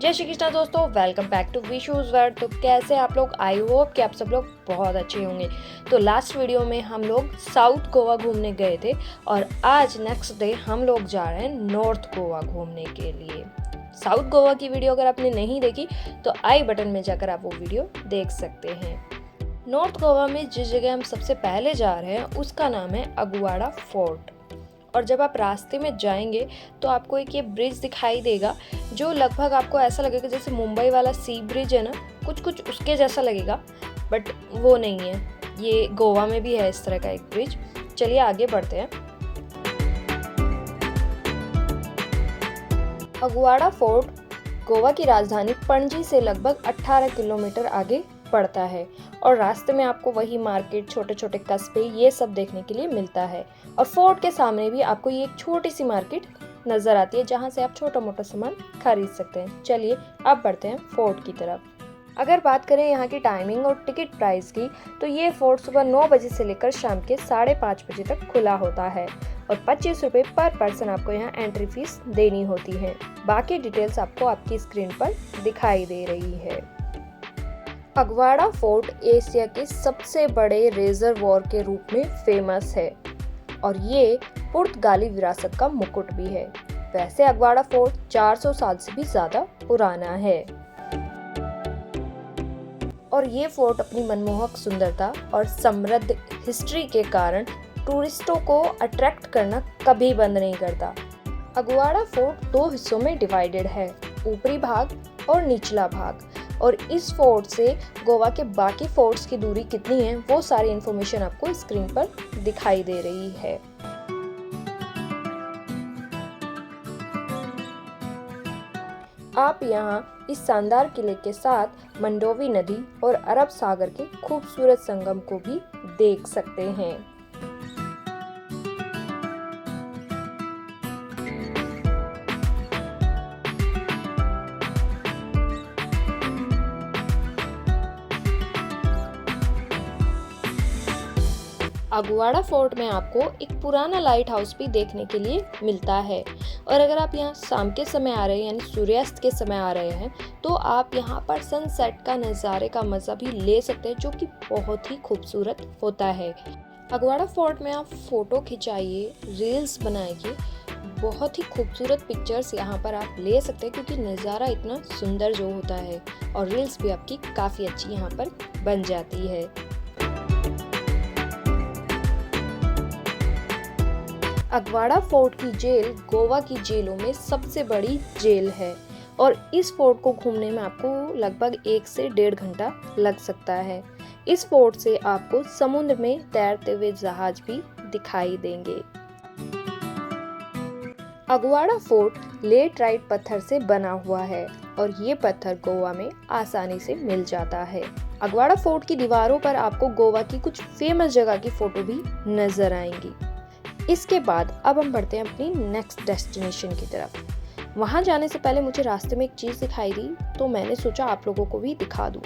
जय श्री कृष्णा दोस्तों, welcome back to विशूज world. तो कैसे आप लोग? आई होप कि आप सब लोग बहुत अच्छे होंगे। तो लास्ट वीडियो में हम लोग साउथ गोवा घूमने गए थे और आज नेक्स्ट डे हम लोग जा रहे हैं नॉर्थ गोवा घूमने के लिए। साउथ गोवा की वीडियो अगर आपने नहीं देखी तो आई बटन में जाकर आप वो वीडियो देख सकते हैं। नॉर्थ गोवा में जिस जगह हम सबसे पहले जा रहे हैं उसका नाम है अगुवाड़ा फोर्ट। और जब आप रास्ते में जाएंगे तो आपको एक ये ब्रिज दिखाई देगा जो लगभग आपको ऐसा लगेगा जैसे मुंबई वाला सी ब्रिज है ना, कुछ उसके जैसा लगेगा, बट वो नहीं है। ये गोवा में भी है इस तरह का एक ब्रिज। चलिए आगे बढ़ते हैं। अगुवाड़ा फोर्ट गोवा की राजधानी पणजी से लगभग 18 किलोमीटर आगे पड़ता है और रास्ते में आपको वही मार्केट, छोटे छोटे कस्बे, ये सब देखने के लिए मिलता है। और फोर्ट के सामने भी आपको ये एक छोटी सी मार्केट नजर आती है जहाँ से आप छोटा मोटा सामान खरीद सकते हैं। चलिए अब बढ़ते हैं फोर्ट की तरफ। अगर बात करें यहाँ की टाइमिंग और टिकट प्राइस की तो ये फोर्ट सुबह 9 बजे से लेकर शाम के 5:30 बजे तक खुला होता है और 25 रुपये पर पर्सन आपको यहाँ एंट्री फीस देनी होती है। बाकी डिटेल्स आपको आपकी स्क्रीन पर दिखाई दे रही है। अगवाड़ा फोर्ट एशिया के सबसे बड़े रिजर्वॉयर के रूप में फेमस है और ये पुर्तगाली विरासत का मुकुट भी है। वैसे अगवाड़ा फोर्ट 400 साल से भी ज्यादा पुराना है और ये फोर्ट अपनी मनमोहक सुंदरता और समृद्ध हिस्ट्री के कारण टूरिस्टों को अट्रैक्ट करना कभी बंद नहीं करता। अगवाड़ा फोर्ट 2 हिस्सों में डिवाइडेड है, ऊपरी भाग और निचला भाग। और इस फोर्ट से गोवा के बाकी फोर्ट्स की दूरी कितनी है वो सारी इंफॉर्मेशन आपको स्क्रीन पर दिखाई दे रही है। आप यहाँ इस शानदार किले के साथ मंडोवी नदी और अरब सागर के खूबसूरत संगम को भी देख सकते हैं। अगुवाड़ा फोर्ट में आपको एक पुराना लाइट हाउस भी देखने के लिए मिलता है और अगर आप यहाँ शाम के समय आ रहे हैं यानी सूर्यास्त के समय आ रहे हैं तो आप यहाँ पर सनसेट का नज़ारे का मज़ा भी ले सकते हैं जो कि बहुत ही खूबसूरत होता है। अगुवाड़ा फोर्ट में आप फ़ोटो खिंचाइए, रील्स बनाइए, बहुत ही खूबसूरत पिक्चर्स यहाँ पर आप ले सकते हैं क्योंकि नज़ारा इतना सुंदर जो होता है और रील्स भी आपकी काफ़ी अच्छी यहाँ पर बन जाती है। अगवाड़ा फोर्ट की जेल गोवा की जेलों में सबसे बड़ी जेल है और इस फोर्ट को घूमने में आपको लगभग 1 से 1.5 घंटा लग सकता है। इस फोर्ट से आपको समुद्र में तैरते हुए जहाज भी दिखाई देंगे। अगवाड़ा फोर्ट लेटराइट पत्थर से बना हुआ है और ये पत्थर गोवा में आसानी से मिल जाता है। अगवाड़ा फोर्ट की दीवारों पर आपको गोवा की कुछ फेमस जगह की फोटो भी नजर आएंगी। इसके बाद अब हम बढ़ते हैं अपनी नेक्स्ट डेस्टिनेशन की तरफ। वहाँ जाने से पहले मुझे रास्ते में एक चीज़ दिखाई दी तो मैंने सोचा आप लोगों को भी दिखा दूँ।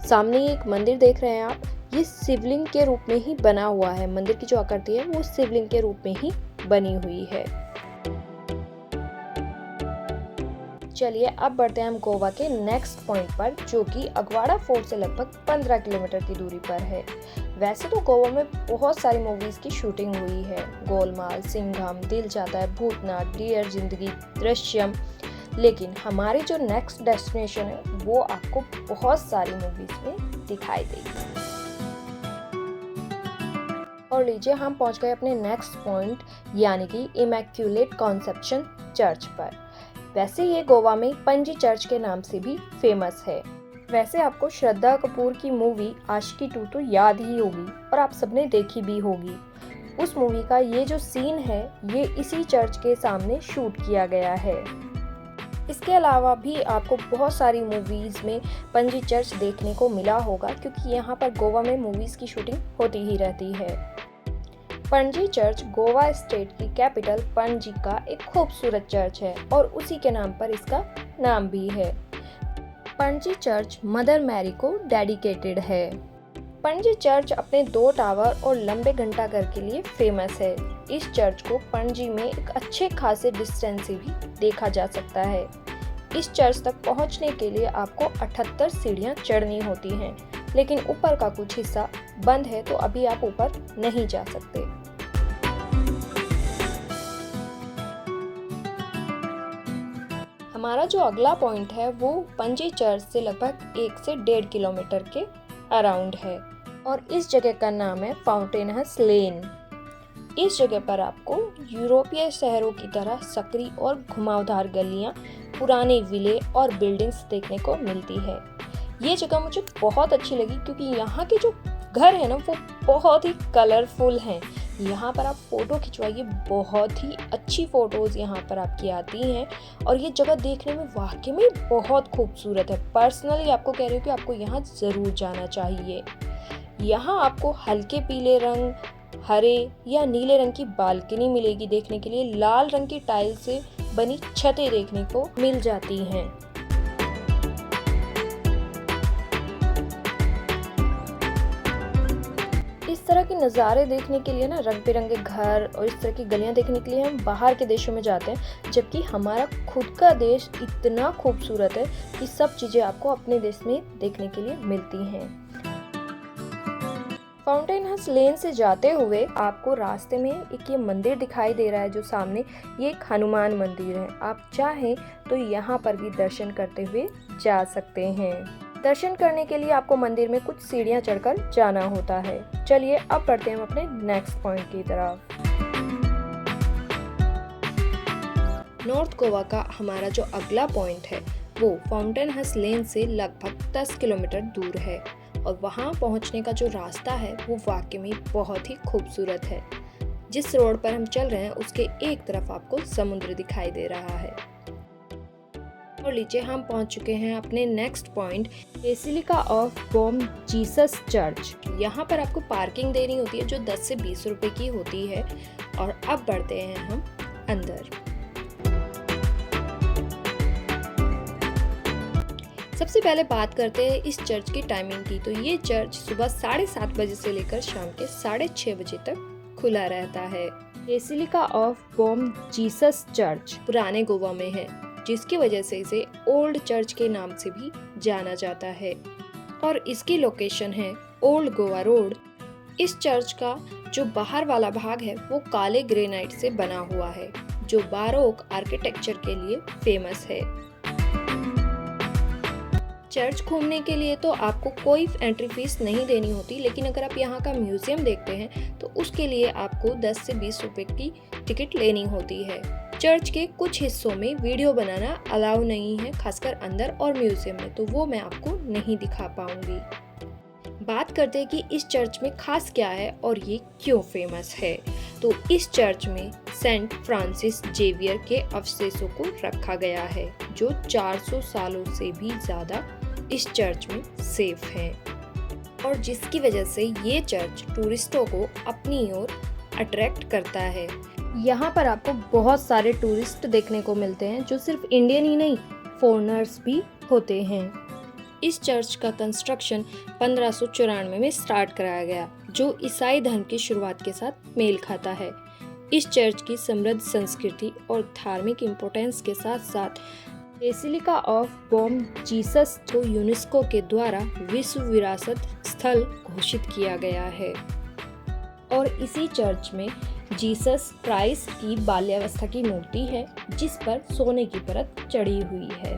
सामने एक मंदिर देख रहे हैं आप, ये शिवलिंग के रूप में ही बना हुआ है। मंदिर की जो आकृति है वो शिवलिंग के रूप में ही बनी हुई है। चलिए अब बढ़ते हैं हम गोवा के नेक्स्ट पॉइंट पर जो कि अगवाड़ा फोर्ट से लगभग 15 किलोमीटर की दूरी पर है। वैसे तो गोवा में बहुत सारी मूवीज की शूटिंग हुई है, गोलमाल, सिंघम, दिल चाहता है, भूतनाथ, डियर जिंदगी, दृश्यम, लेकिन हमारी जो नेक्स्ट डेस्टिनेशन है वो आपको बहुत सारी मूवीज में दिखाई देगी। और लीजिए हम पहुंच गए अपने नेक्स्ट पॉइंट यानी कि इमैक्युलेट कॉन्सेप्शन चर्च पर। वैसे ये गोवा में पंजी चर्च के नाम से भी फेमस है। वैसे आपको श्रद्धा कपूर की मूवी आशिकी 2 तो याद ही होगी और आप सबने देखी भी होगी। उस मूवी का ये जो सीन है ये इसी चर्च के सामने शूट किया गया है। इसके अलावा भी आपको बहुत सारी मूवीज में पंजी चर्च देखने को मिला होगा क्योंकि यहाँ पर गोवा में मूवीज की शूटिंग होती ही रहती है। पणजी चर्च गोवा स्टेट की कैपिटल पणजी का एक खूबसूरत चर्च है और उसी के नाम पर इसका नाम भी है। पणजी चर्च मदर मैरी को डेडिकेटेड है। पणजी चर्च अपने 2 टावर और लंबे घंटाघर के लिए फेमस है। इस चर्च को पणजी में एक अच्छे खासे डिस्टेंस से भी देखा जा सकता है। इस चर्च तक पहुंचने के लिए आपको 78 सीढ़ियां चढ़नी होती हैं, लेकिन ऊपर का कुछ हिस्सा बंद है तो अभी आप ऊपर नहीं जा सकते। हमारा जो अगला पॉइंट है वो पणजी चर्च से लगभग 1 से 1.5 किलोमीटर के अराउंड है और इस जगह का नाम है फाउंटेनहस लेन। इस जगह पर आपको यूरोपीय शहरों की तरह सकरी और घुमावदार गलियां, पुराने विले और बिल्डिंग्स देखने को मिलती है। ये जगह मुझे बहुत अच्छी लगी क्योंकि यहाँ के जो घर है ना वो बहुत ही कलरफुल हैं। यहाँ पर आप फोटो खिंचवाइए, बहुत ही अच्छी फोटोज यहाँ पर आपकी आती हैं और ये जगह देखने में वाकई में बहुत खूबसूरत है। पर्सनली आपको कह रही हूँ कि आपको यहाँ ज़रूर जाना चाहिए। यहाँ आपको हल्के पीले रंग, हरे या नीले रंग की बालकनी मिलेगी देखने के लिए। लाल रंग की टाइल से बनी छतें देखने को मिल जाती हैं। इस तरह के नज़ारे देखने के लिए ना, रंग बिरंगे घर और इस तरह की गलियां देखने के लिए हम बाहर के देशों में जाते हैं, जबकि हमारा खुद का देश इतना खूबसूरत है कि सब चीज़ें आपको अपने देश में देखने के लिए मिलती हैं। फाउंटेनहस लेन से जाते हुए आपको रास्ते में एक ये मंदिर दिखाई दे रहा है जो सामने, ये एक हनुमान मंदिर है। आप चाहें तो यहाँ पर भी दर्शन करते हुए जा सकते हैं। दर्शन करने के लिए आपको मंदिर में कुछ सीढ़ियाँ चढ़कर जाना होता है। चलिए अब बढ़ते हैं हम अपने नेक्स्ट पॉइंट की तरफ। नॉर्थ गोवा का हमारा जो अगला पॉइंट है वो फाउंटेनहस लेन से लगभग 10 किलोमीटर दूर है और वहाँ पहुँचने का जो रास्ता है वो वाकई में बहुत ही खूबसूरत है। जिस रोड पर हम चल रहे हैं उसके एक तरफ आपको समुद्र दिखाई दे रहा है। और नीचे हम पहुंच चुके हैं अपने next point, basilica of Bom Jesus church. यहाँ पर आपको पार्किंग देनी होती है जो 10 से 20 रुपए की होती है। और अब बढ़ते हैं हम अंदर। सबसे पहले बात करते हैं इस चर्च की टाइमिंग की। तो ये चर्च सुबह 7:30 बजे से लेकर शाम के 6:30 बजे तक खुला रहता है। Basilica of Bom Jesus church पुराने गोवा में है, जिसकी वजह से इसे ओल्ड चर्च के नाम से भी जाना जाता है और इसकी लोकेशन है ओल्ड गोवा रोड। इस चर्च का जो बाहर वाला भाग है वो काले ग्रेनाइट से बना हुआ है जो बारोक आर्किटेक्चर के लिए फेमस है। चर्च घूमने के लिए तो आपको कोई एंट्री फीस नहीं देनी होती, लेकिन अगर आप यहाँ का म्यूजियम देखते हैं तो उसके लिए आपको 10 से 20 रुपए की टिकट लेनी होती है। चर्च के कुछ हिस्सों में वीडियो बनाना अलाउ नहीं है, खासकर अंदर और म्यूजियम में, तो वो मैं आपको नहीं दिखा पाऊंगी। बात करते हैं कि इस चर्च में खास क्या है और ये क्यों फेमस है। तो इस चर्च में सेंट फ्रांसिस जेवियर के अवशेषों को रखा गया है जो 400 सालों से भी ज्यादा इस चर्च में सेफ हैं और जिसकी वजह से ये चर्च टूरिस्टों को अपनी ओर अट्रैक्ट करता है। यहाँ पर आपको बहुत सारे टूरिस्ट देखने को मिलते हैं जो सिर्फ इंडियन ही नहीं, फॉरेनर्स भी होते हैं। इस चर्च का कंस्ट्रक्शन 1594 में स्टार्ट कराया गया, जो ईसाई धर्म की शुरुआत के साथ मेल खाता है। इस चर्च की समृद्ध संस्कृति और धार्मिक इम्पोर्टेंस के साथ साथ बेसिलिका ऑफ बॉम जीसस को यूनेस्को के द्वारा विश्व विरासत स्थल घोषित किया गया है और इसी चर्च में जीसस क्राइस्ट की बाल्यावस्था की मूर्ति है जिस पर सोने की परत चढ़ी हुई है।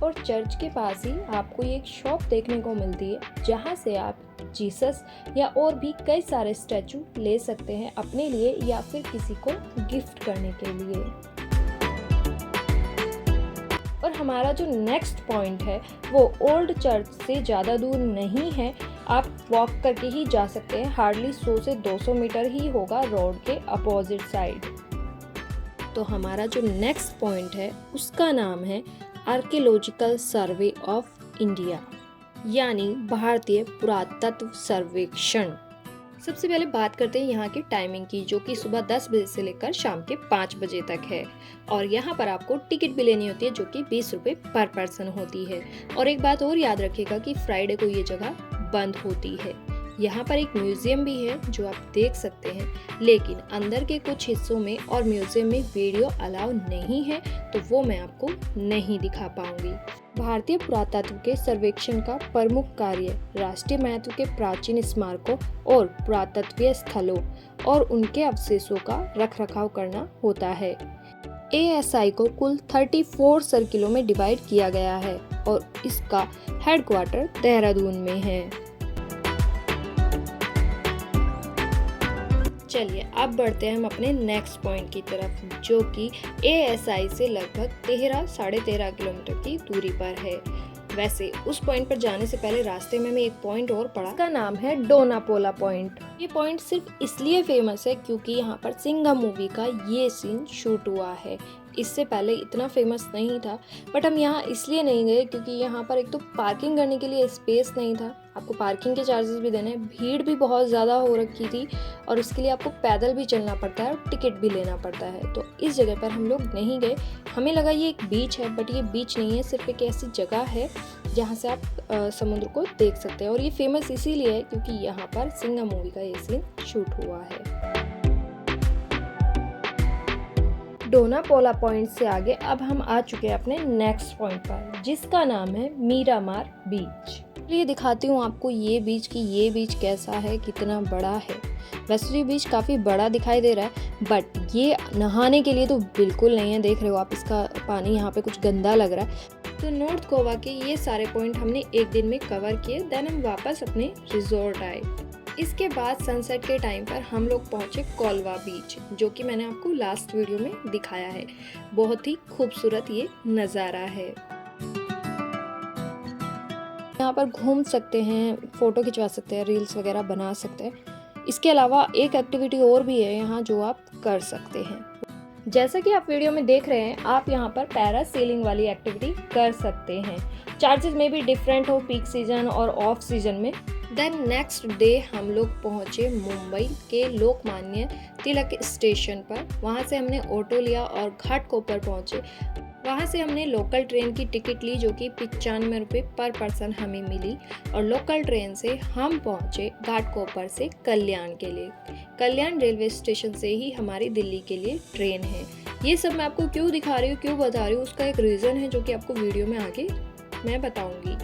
और चर्च के पास ही आपको एक शॉप देखने को मिलती है जहां से आप जीसस या और भी कई सारे स्टैचू ले सकते हैं अपने लिए या फिर किसी को गिफ्ट करने के लिए। और हमारा जो नेक्स्ट पॉइंट है वो ओल्ड चर्च से ज़्यादा दूर नहीं है, आप वॉक करके ही जा सकते हैं। हार्डली 100 से 200 मीटर ही होगा रोड के अपोजिट साइड। तो हमारा जो नेक्स्ट पॉइंट है उसका नाम है आर्कियोलॉजिकल सर्वे ऑफ इंडिया, यानी भारतीय पुरातत्व सर्वेक्षण। सबसे पहले बात करते हैं यहाँ की टाइमिंग की, जो कि सुबह 10 बजे से लेकर शाम के 5 बजे तक है और यहाँ पर आपको टिकट भी लेनी होती है जो कि 20 रुपये पर पर्सन होती है। और एक बात और याद रखिएगा कि फ्राइडे को ये जगह बंद होती है। यहाँ पर एक म्यूजियम भी है जो आप देख सकते हैं, लेकिन अंदर के कुछ हिस्सों में और म्यूजियम में वीडियो अलाउ नहीं है, तो वो मैं आपको नहीं दिखा पाऊंगी। भारतीय पुरातत्व के सर्वेक्षण का प्रमुख कार्य राष्ट्रीय महत्व के प्राचीन स्मारकों और पुरातत्वीय स्थलों और उनके अवशेषों का रखरखाव करना होता है। ASI को कुल 34 सर्किलों में डिवाइड किया गया है और इसका हेडक्वार्टर देहरादून में है। चलिए अब बढ़ते हैं हम अपने नेक्स्ट पॉइंट की तरफ, जो कि ASI से लगभग 13-13.5 किलोमीटर की दूरी पर है। वैसे उस पॉइंट पर जाने से पहले रास्ते में मैं एक पॉइंट और पढ़ा, इसका नाम है डोनापोला पॉइंट। ये पॉइंट सिर्फ इसलिए फेमस है क्योंकि यहाँ पर सिंघम मूवी का ये सीन शूट हुआ है। इससे पहले इतना फेमस नहीं था, बट हम यहाँ इसलिए नहीं गए क्योंकि यहाँ पर एक तो पार्किंग करने के लिए स्पेस नहीं था, आपको पार्किंग के चार्जेस भी देने, भीड़ भी बहुत ज़्यादा हो रखी थी और उसके लिए आपको पैदल भी चलना पड़ता है और टिकट भी लेना पड़ता है। तो इस जगह पर हम लोग नहीं गए। हमें लगा ये एक बीच है, बट ये बीच नहीं है, सिर्फ एक ऐसी जगह है जहाँ से आप समुद्र को देख सकते हैं और ये फेमस इसीलिए है क्योंकि यहाँ पर सिंघम मूवी का ये सीन शूट हुआ है। डोनापोला पॉइंट से आगे अब हम आ चुके हैं अपने नेक्स्ट पॉइंट पर, जिसका नाम है मीरामार बीच। ये दिखाती हूँ आपको ये बीच की ये बीच कैसा है, कितना बड़ा है। वैसे ये बीच काफ़ी बड़ा दिखाई दे रहा है, बट ये नहाने के लिए तो बिल्कुल नहीं है। देख रहे हो आप, इसका पानी यहाँ पे कुछ गंदा लग रहा है। तो नॉर्थ गोवा के ये सारे पॉइंट हमने एक दिन में कवर किए, देन हम वापस अपने रिजॉर्ट आए। इसके बाद सनसेट के टाइम पर हम लोग पहुंचे कोलवा बीच, जो कि मैंने आपको लास्ट वीडियो में दिखाया है। बहुत ही खूबसूरत ये नज़ारा है। यहाँ पर घूम सकते हैं, फोटो खिंचवा सकते हैं, रील्स वगैरह बना सकते हैं। इसके अलावा एक एक्टिविटी और भी है यहाँ जो आप कर सकते हैं। जैसा कि आप वीडियो में देख रहे हैं, आप यहाँ पर पैरासेलिंग वाली एक्टिविटी कर सकते हैं। चार्जेस में भी डिफरेंट हो पीक सीजन और ऑफ सीजन में। देन नेक्स्ट डे हम लोग पहुँचे मुंबई के लोकमान्य तिलक स्टेशन पर। वहाँ से हमने ऑटो लिया और घाटकोपर पहुँचे। वहाँ से हमने लोकल ट्रेन की टिकट ली, जो कि 95 रुपये पर पर्सन हमें मिली, और लोकल ट्रेन से हम पहुँचे घाटकोपर से कल्याण के लिए। कल्याण रेलवे स्टेशन से ही हमारी दिल्ली के लिए ट्रेन है। ये सब मैं आपको क्यों दिखा रही हूँ, क्यों बता रही हूँ, उसका एक रीज़न है जो कि आपको वीडियो में आगे मैं बताऊँगी।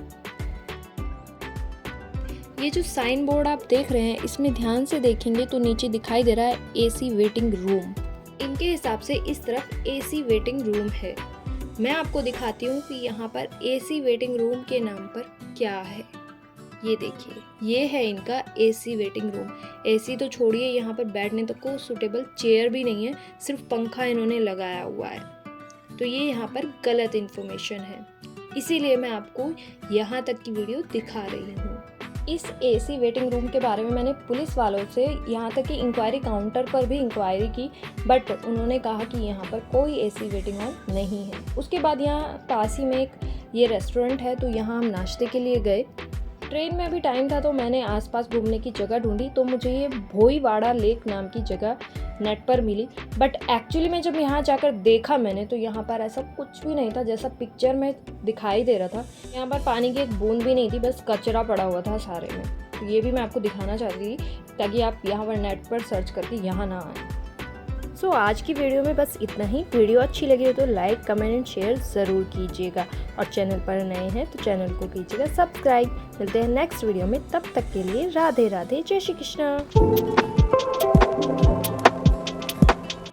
ये जो साइन बोर्ड आप देख रहे हैं, इसमें ध्यान से देखेंगे तो नीचे दिखाई दे रहा है AC वेटिंग रूम। इनके हिसाब से इस तरफ AC वेटिंग रूम है। मैं आपको दिखाती हूँ कि यहाँ पर AC वेटिंग रूम के नाम पर क्या है। ये देखिए, ये है इनका AC वेटिंग रूम। AC तो छोड़िए, यहाँ पर बैठने तक को सूटेबल चेयर भी नहीं है, सिर्फ पंखा इन्होंने लगाया हुआ है। तो ये यहाँ पर गलत इन्फॉर्मेशन है, इसीलिए मैं आपको यहाँ तक की वीडियो दिखा रही हूँ। इस AC वेटिंग रूम के बारे में मैंने पुलिस वालों से यहाँ तक कि इंक्वायरी काउंटर पर भी इंक्वायरी की, बट उन्होंने कहा कि यहाँ पर कोई AC वेटिंग हॉल नहीं है। उसके बाद यहाँ पास ही में एक ये रेस्टोरेंट है, तो यहाँ हम नाश्ते के लिए गए। ट्रेन में भी टाइम था तो मैंने आसपास घूमने की जगह ढूंढी, तो मुझे ये भोईवाड़ा लेक नाम की जगह नेट पर मिली। बट एक्चुअली में जब यहाँ जाकर देखा मैंने, तो यहाँ पर ऐसा कुछ भी नहीं था जैसा पिक्चर में दिखाई दे रहा था। यहाँ पर पानी की एक बूंद भी नहीं थी, बस कचरा पड़ा हुआ था सारे में। तो ये भी मैं आपको दिखाना चाहती थी ताकि आप यहाँ पर नेट पर सर्च करके यहाँ ना आए। सो आज की वीडियो में बस इतना ही। वीडियो अच्छी लगी हो तो लाइक, कमेंट एंड शेयर ज़रूर कीजिएगा, और चैनल पर नए हैं तो चैनल को कीजिएगा सब्सक्राइब। मिलते हैं नेक्स्ट वीडियो में, तब तक के लिए राधे राधे, जय श्री कृष्ण।